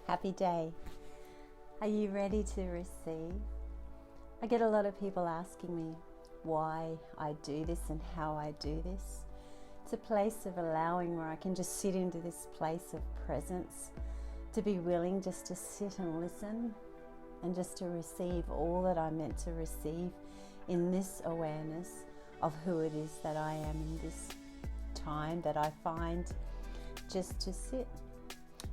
Happy day. Are you ready to receive? I get a lot of people asking me why I do this and how I do this. It's a place of allowing where I can just sit into this place of presence, to be willing just to sit and listen and just to receive all that I'm meant to receive in this awareness of who it is that I am in this time that I find just to sit.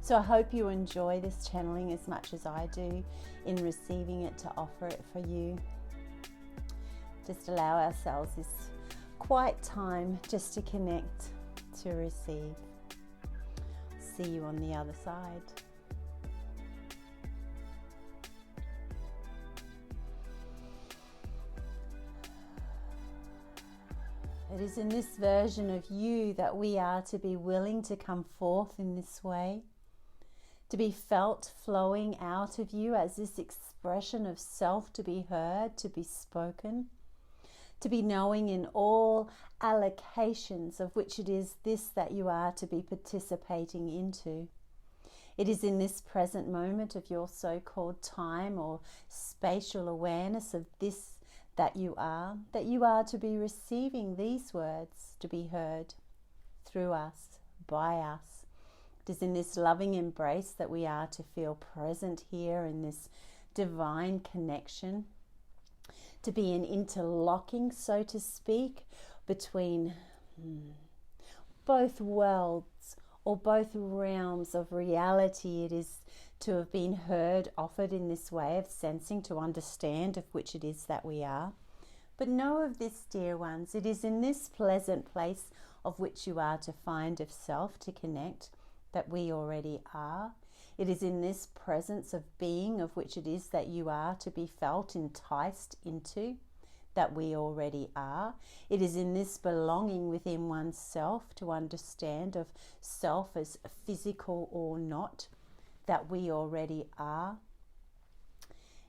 So I hope you enjoy this channeling as much as I do in receiving it, to offer it for you. Just allow ourselves this quiet time just to connect, to receive. See you on the other side. It is in this version of you that we are to be willing to come forth in this way, to be felt flowing out of you as this expression of self, to be heard, to be spoken, to be knowing in all allocations of which it is this that you are to be participating into. It is in this present moment of your so-called time or spatial awareness of this that you are to be receiving these words to be heard through us, by us. It is in this loving embrace that we are to feel present here in this divine connection, to be an interlocking, so to speak, between both worlds or both realms of reality. It is to have been heard, offered in this way of sensing, to understand of which it is that we are. But know of this, dear ones, it is in this pleasant place of which you are to find of self, to connect, that we already are. It is in this presence of being of which it is that you are to be felt, enticed into, that we already are. It is in this belonging within oneself, to understand of self as physical or not, that we already are.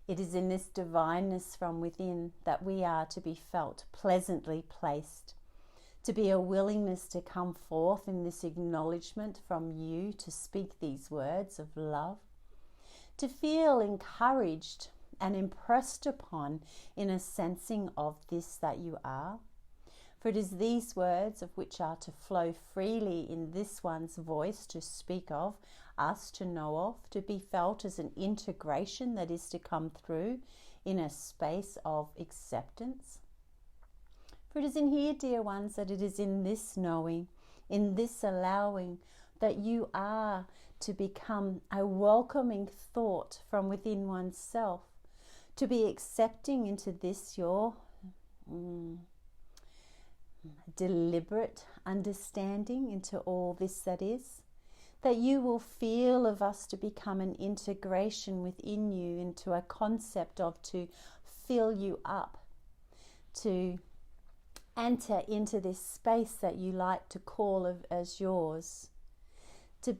It is in this divineness from within that we are to be felt, pleasantly placed, to be a willingness to come forth in this acknowledgement from you, to speak these words of love, to feel encouraged and impressed upon in a sensing of this that you are. For it is these words of which are to flow freely in this one's voice, to speak of, us to know of, to be felt as an integration that is to come through in a space of acceptance. For it is in here, dear ones, that it is in this knowing, in this allowing, that you are to become a welcoming thought from within oneself, to be accepting into this your deliberate understanding into all this that is, that you will feel of us to become an integration within you into a concept of to fill you up, to enter into this space that you like to call as yours, to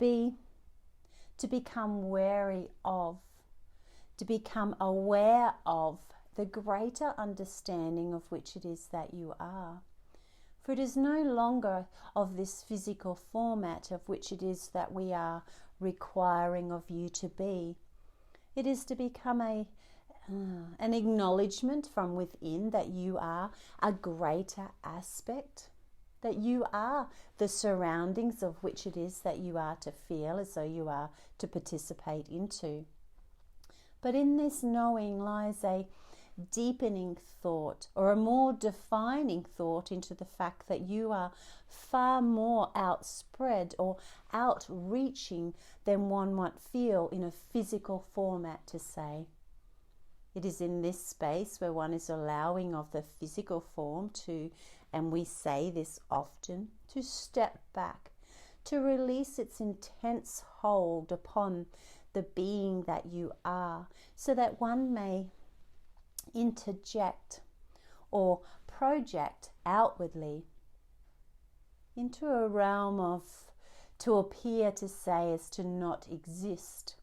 become wary of, to become aware of the greater understanding of which it is that you are. For it is no longer of this physical format of which it is that we are requiring of you to be. It is to become an acknowledgement from within that you are a greater aspect, that you are the surroundings of which it is that you are to feel as though you are to participate into. But in this knowing lies a deepening thought, or a more defining thought, into the fact that you are far more outspread or outreaching than one might feel in a physical format to say. It is in this space where one is allowing of the physical form to, and we say this often, to step back, to release its intense hold upon the being that you are, so that one may interject or project outwardly into a realm of to appear to say as to not exist,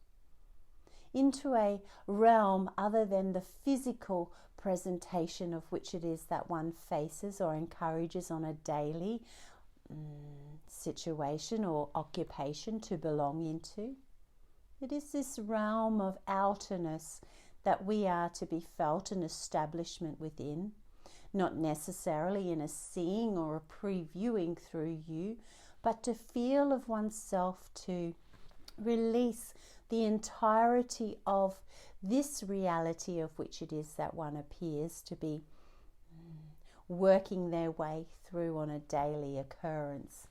into a realm other than the physical presentation of which it is that one faces or encourages on a daily situation or occupation to belong into. It is this realm of outerness that we are to be felt an establishment within, not necessarily in a seeing or a previewing through you, but to feel of oneself, to release the entirety of this reality of which it is that one appears to be working their way through on a daily occurrence.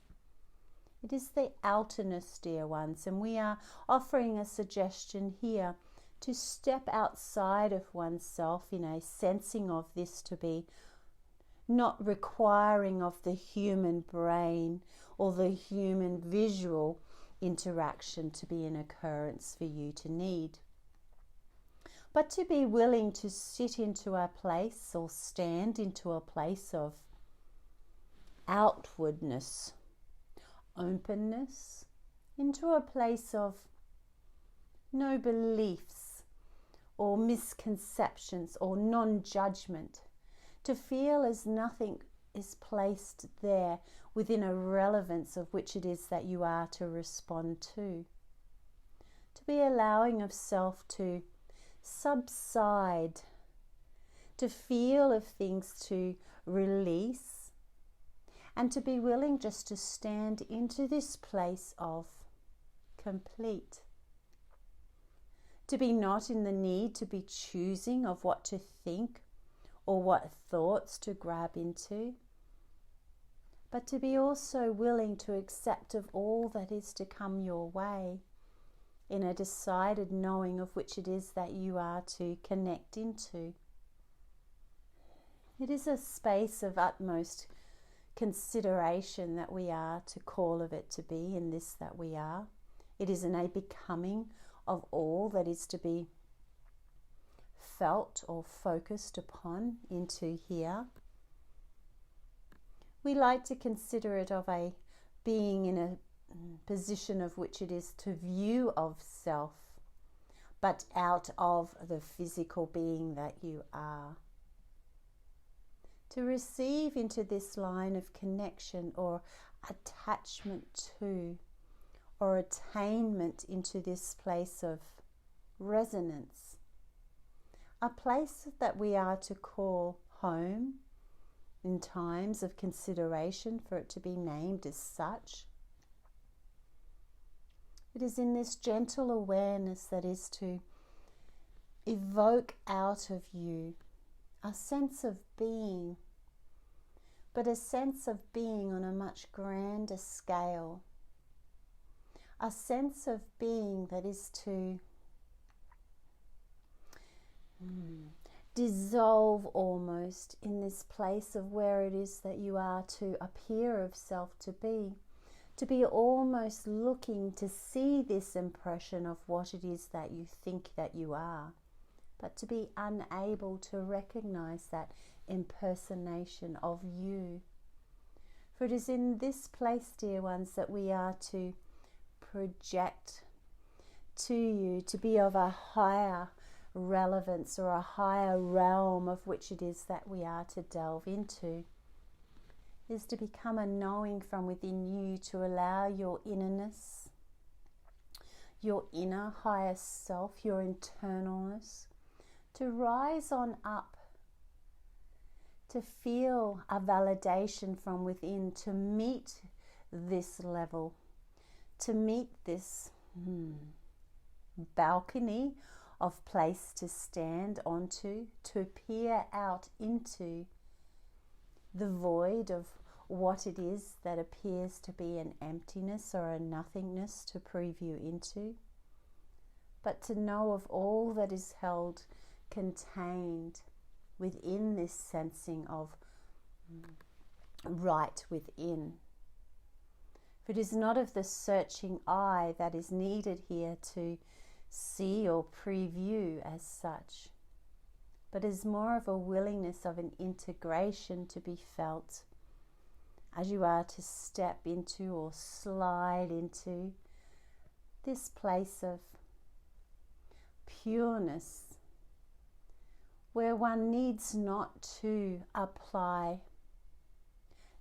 It is the outerness, dear ones, and we are offering a suggestion here to step outside of oneself in a sensing of this to be not requiring of the human brain or the human visual interaction to be an occurrence for you to need, but to be willing to sit into a place or stand into a place of outwardness, openness, into a place of no beliefs or misconceptions or non-judgment, to feel as nothing is placed there within a relevance of which it is that you are to respond to be allowing of self to subside, to feel of things to release, and to be willing just to stand into this place of complete. To be not in the need to be choosing of what to think or what thoughts to grab into, but to be also willing to accept of all that is to come your way in a decided knowing of which it is that you are to connect into. It is a space of utmost consideration that we are to call of it to be in this that we are. It is in a becoming of all that is to be felt or focused upon into here. We like to consider it of a being in a position of which it is to view of self, but out of the physical being that you are. To receive into this line of connection or attachment to, or attainment into this place of resonance, a place that we are to call home in times of consideration for it to be named as such. It is in this gentle awareness that is to evoke out of you a sense of being, but a sense of being on a much grander scale. A sense of being that is to dissolve almost in this place of where it is that you are to appear of self to be almost looking to see this impression of what it is that you think that you are, but to be unable to recognize that impersonation of you. For it is in this place, dear ones, that we are to project to you to be of a higher relevance or a higher realm of which it is that we are to delve into, is to become a knowing from within you, to allow your innerness, your inner higher self, your internalness to rise on up, to feel a validation from within, to meet this level, to meet this balcony of place to stand onto, to peer out into the void of what it is that appears to be an emptiness or a nothingness to preview into, but to know of all that is held contained within this sensing of right within. For it is not of the searching eye that is needed here to see or preview as such, but is more of a willingness of an integration to be felt as you are to step into or slide into this place of pureness, where one needs not to apply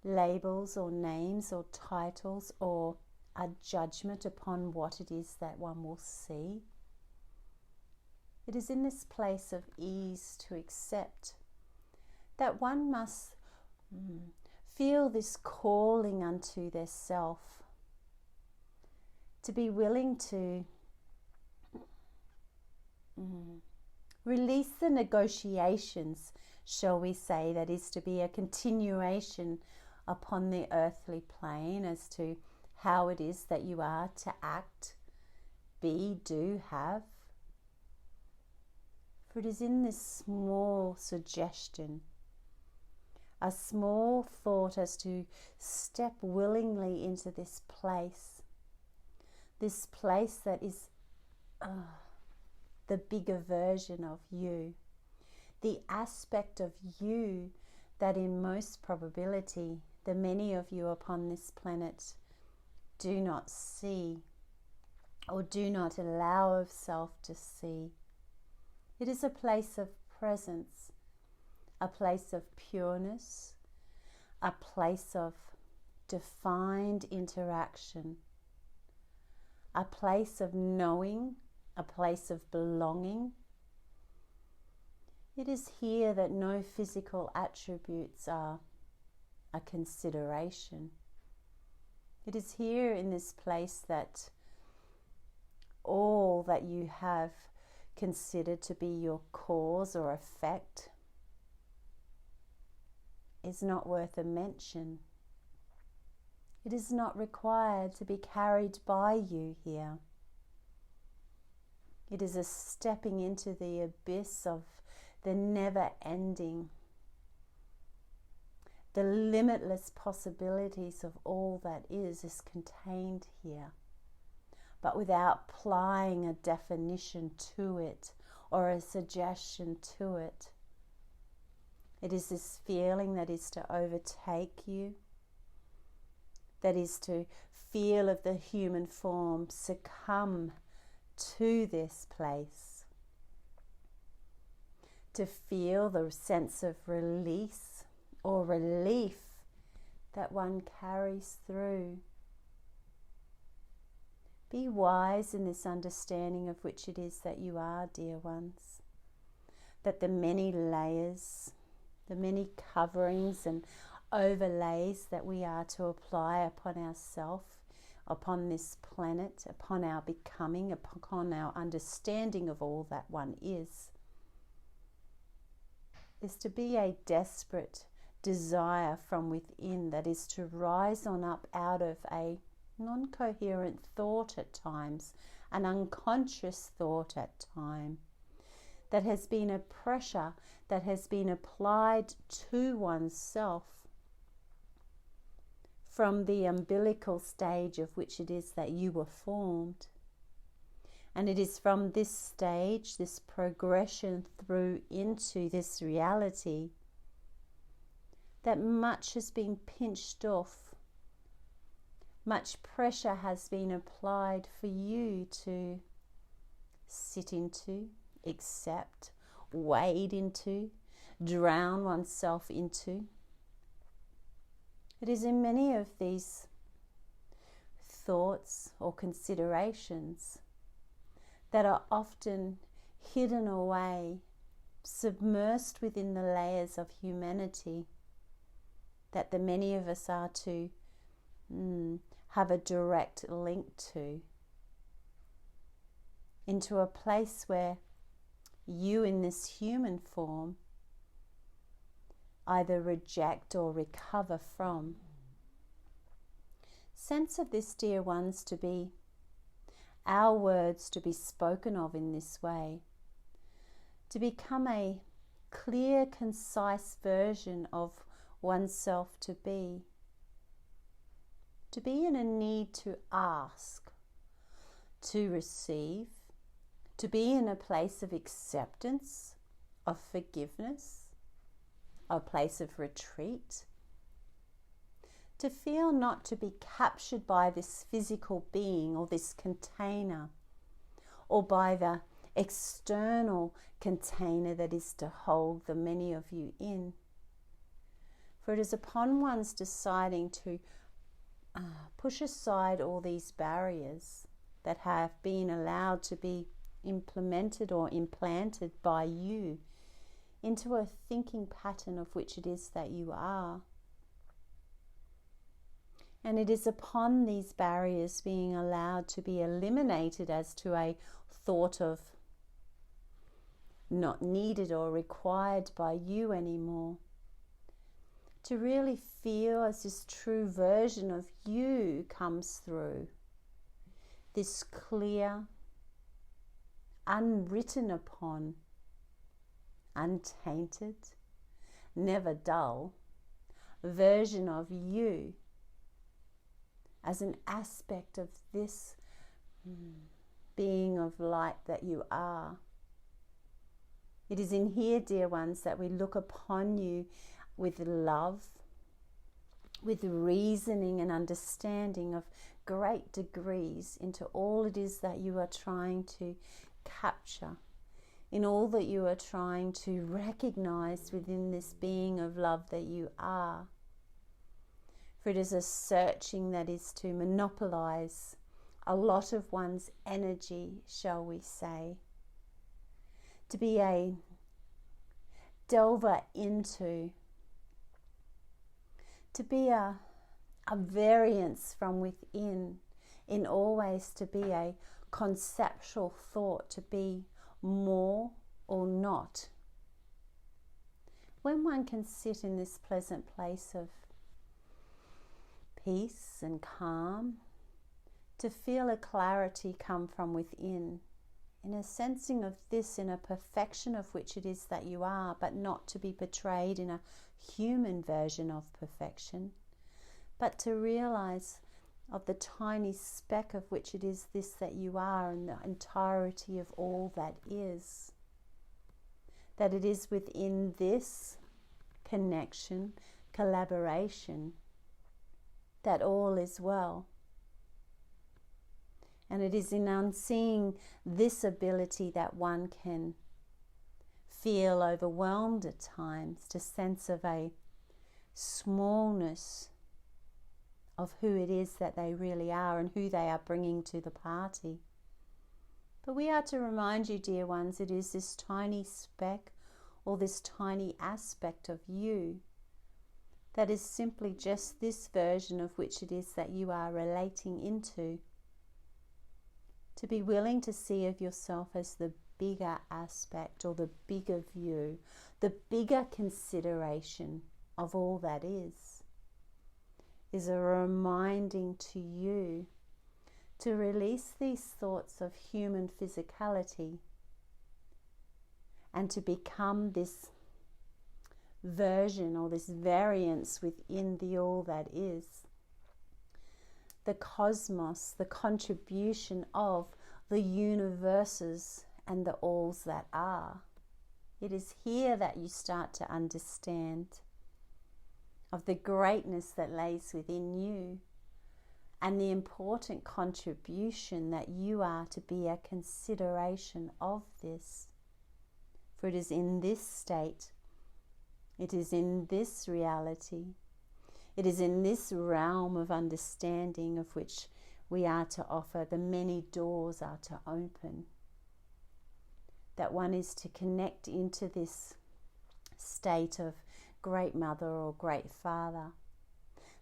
labels or names or titles or a judgment upon what it is that one will see. It is in this place of ease to accept that one must feel this calling unto their self, to be willing to release the negotiations, shall we say, that is to be a continuation upon the earthly plane as to how it is that you are to act, be, do, have. For it is in this small suggestion, a small thought as to step willingly into this place that is the bigger version of you, the aspect of you that in most probability the many of you upon this planet do not see or do not allow of self to see. It is a place of presence, a place of pureness, a place of defined interaction, a place of knowing, a place of belonging. It is here that no physical attributes are a consideration. It is here in this place that all that you have considered to be your cause or effect is not worth a mention. It is not required to be carried by you here. It is a stepping into the abyss of the never-ending, the limitless possibilities of all that is contained here, but without applying a definition to it or a suggestion to it. It is this feeling that is to overtake you, that is to feel of the human form succumb to this place, to feel the sense of release or relief that one carries through. Be wise in this understanding of which it is that you are, dear ones, that the many layers, the many coverings and overlays that we are to apply upon ourselves, upon this planet, upon our becoming, upon our understanding of all that one is to be a desperate desire from within that is to rise on up out of a non-coherent thought at times, an unconscious thought at time, that has been a pressure that has been applied to oneself from the umbilical stage of which it is that you were formed. And it is from this stage, this progression through into this reality, that much has been pinched off, much pressure has been applied for you to sit into, accept, wade into, drown oneself into. It is in many of these thoughts or considerations that are often hidden away, submersed within the layers of humanity, that the many of us are to have a direct link to, into a place where you in this human form either reject or recover from. Sense of this, dear ones, to be our words to be spoken of in this way, to become a clear, concise version of oneself to be in a need to ask, to receive, to be in a place of acceptance, of forgiveness, a place of retreat, to feel not to be captured by this physical being or this container, or by the external container that is to hold the many of you in. For it is upon one's deciding to push aside all these barriers that have been allowed to be implemented or implanted by you into a thinking pattern of which it is that you are. And it is upon these barriers being allowed to be eliminated as to a thought of not needed or required by you anymore, to really feel as this true version of you comes through, this clear, unwritten upon, untainted, never dull version of you as an aspect of this being of light that you are. It is in here, dear ones, that we look upon you with love, with reasoning and understanding of great degrees into all it is that you are trying to capture, in all that you are trying to recognize within this being of love that you are. For it is a searching that is to monopolize a lot of one's energy, shall we say, to be a delver into, to be a variance from within, in always to be a conceptual thought, to be more or not. When one can sit in this pleasant place of peace and calm, to feel a clarity come from within, in a sensing of this, in a perfection of which it is that you are, but not to be portrayed in a human version of perfection, but to realize of the tiny speck of which it is this that you are, and the entirety of all that is. That it is within this connection, collaboration, that all is well. And it is in unseeing this ability that one can feel overwhelmed at times, to sense of a smallness of who it is that they really are and who they are bringing to the party. But we are to remind you, dear ones, it is this tiny speck or this tiny aspect of you that is simply just this version of which it is that you are relating into. To be willing to see of yourself as the bigger aspect or the bigger view, the bigger consideration of all that is a reminding to you to release these thoughts of human physicality and to become this version or this variance within the all that is, the cosmos, the contribution of the universes and the alls that are. It is here that you start to understand of the greatness that lays within you and the important contribution that you are to be a consideration of this. For it is in this state, it is in this reality, it is in this realm of understanding of which we are to offer, the many doors are to open. That one is to connect into this state of Great Mother or Great Father,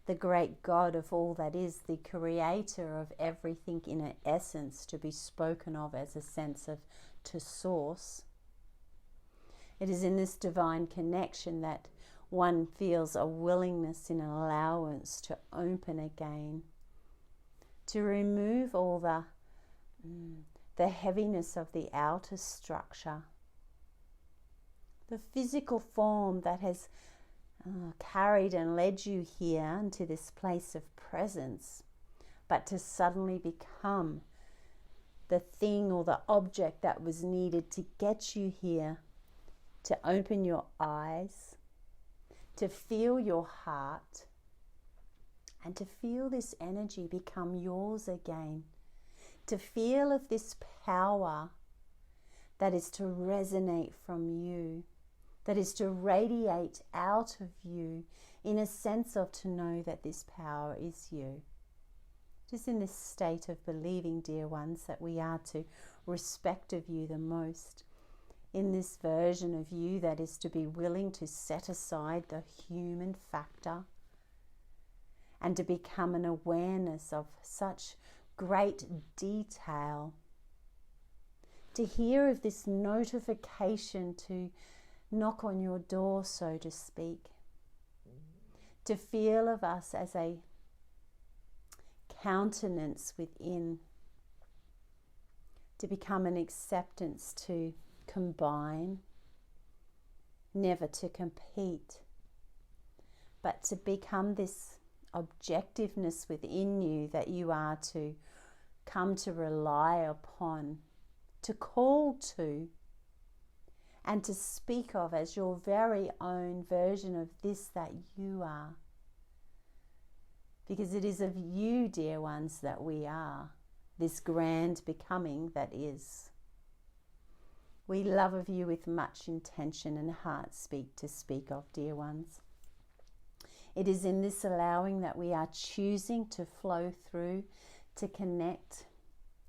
the great God of all that is, the creator of everything in an essence to be spoken of as a sense of to source. It is in this divine connection that one feels a willingness in an allowance to open again, to remove all the heaviness of the outer structure, the physical form that has carried and led you here into this place of presence, but to suddenly become the thing or the object that was needed to get you here, to open your eyes, to feel your heart, and to feel this energy become yours again, to feel of this power that is to resonate from you, that is to radiate out of you in a sense of to know that this power is you. It is in this state of believing, dear ones, that we are to respect of you the most. In this version of you that is to be willing to set aside the human factor and to become an awareness of such great detail. To hear of this notification to knock on your door, so to speak. To feel of us as a countenance within. To become an acceptance to combine, never to compete, but to become this objectiveness within you that you are to come to rely upon, to call to, and to speak of as your very own version of this that you are. Because it is of you, dear ones, that we are, this grand becoming that is. We love of you with much intention and heart speak to speak of, dear ones. It is in this allowing that we are choosing to flow through, to connect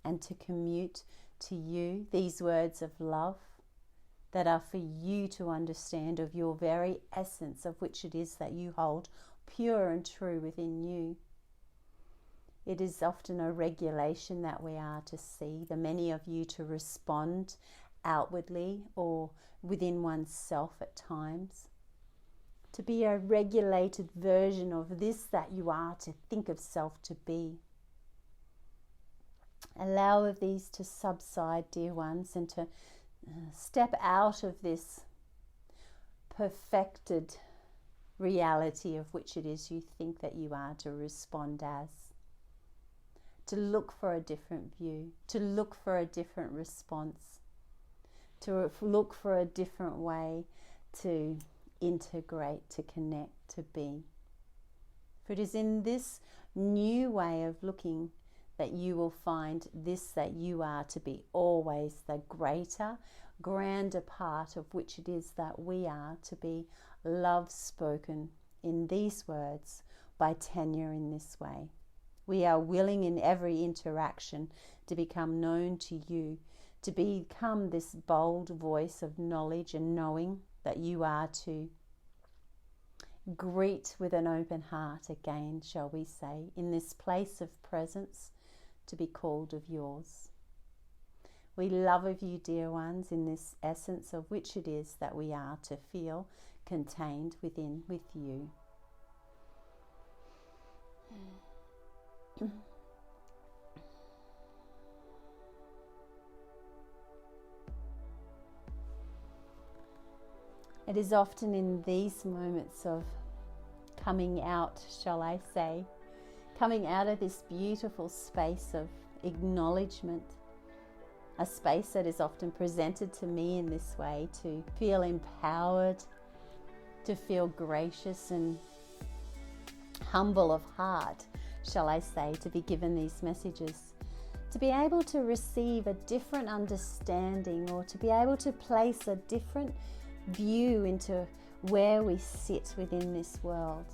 and to commute to you these words of love that are for you to understand of your very essence of which it is that you hold pure and true within you. It is often a regulation that we are to see, the many of you to respond outwardly or within oneself at times. To be a regulated version of this that you are to think of self to be. Allow of these to subside, dear ones, and to step out of this perfected reality of which it is you think that you are to respond as. To look for a different view, to look for a different response, to look for a different way to integrate, to connect, to be. For it is in this new way of looking that you will find this that you are to be always the greater, grander part of which it is that we are to be love spoken in these words by Tanya in this way. We are willing in every interaction to become known to you, to become this bold voice of knowledge and knowing that you are to greet with an open heart again, shall we say, in this place of presence to be called of yours. We love of you, dear ones, in this essence of which it is that we are to feel contained within with you. It is often in these moments of coming out, shall I say, coming out of this beautiful space of acknowledgement, a space that is often presented to me in this way, to feel empowered, to feel gracious and humble of heart, shall I say, to be given these messages, to be able to receive a different understanding or to be able to place a different view into where we sit within this world.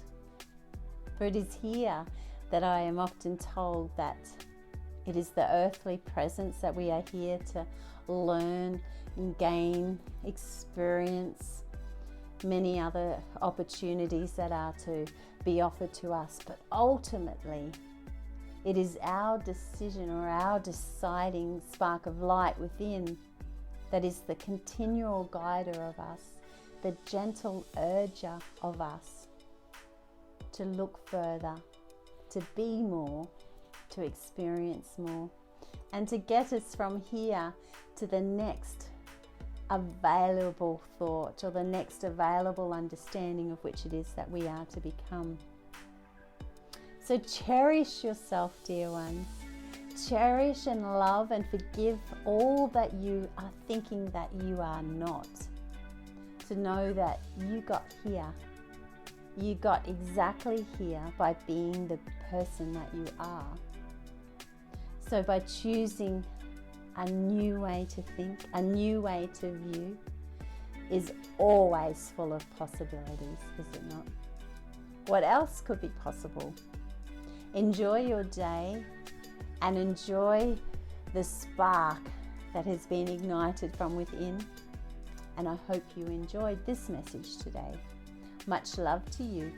For it is here that I am often told that it is the earthly presence that we are here to learn and gain, experience many other opportunities that are to be offered to us. But ultimately, it is our decision or our deciding spark of light within that is the continual guider of us, the gentle urger of us to look further, to be more, to experience more, and to get us from here to the next available thought or the next available understanding of which it is that we are to become. So cherish yourself, dear ones. Cherish and love and forgive all that you are thinking that you are not. To know that you got here. You got exactly here by being the person that you are. So by choosing a new way to think, a new way to view, is always full of possibilities, is it not? What else could be possible? Enjoy your day. and enjoy the spark that has been ignited from within. And I hope you enjoyed this message today. Much love to you.